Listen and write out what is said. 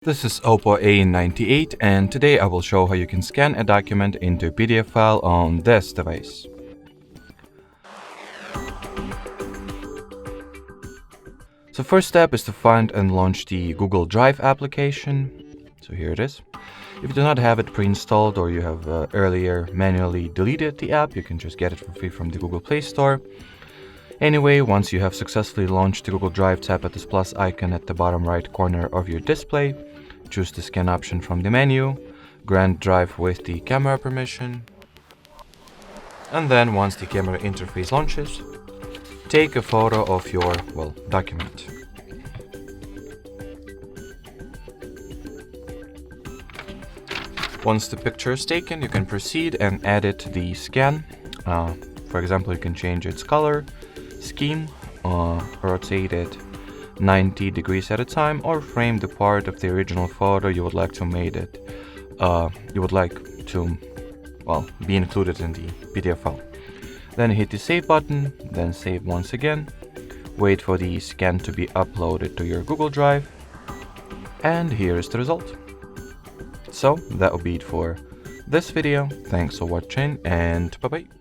This is OPPO A98 and today I will show how you can scan a document into a PDF file on this device. So first step is to find and launch the Google Drive application. So here it is. If you do not have it pre-installed or you have earlier manually deleted the app, you can just get it for free from the Google Play Store. Anyway, once you have successfully launched the Google Drive, tap at this plus icon at the bottom right corner of your display. Choose the scan option from the menu, grant Drive with the camera permission, and then once the camera interface launches, take a photo of your, document. Once the picture is taken, you can proceed and edit the scan. For example, you can change its color, scheme, rotate it 90 degrees at a time, or frame the part of the original photo you would like to be included in the PDF file. Then hit the save button, then save once again, wait for the scan to be uploaded to your Google Drive, and here is the result. So that will be it for this video. Thanks for watching and bye bye.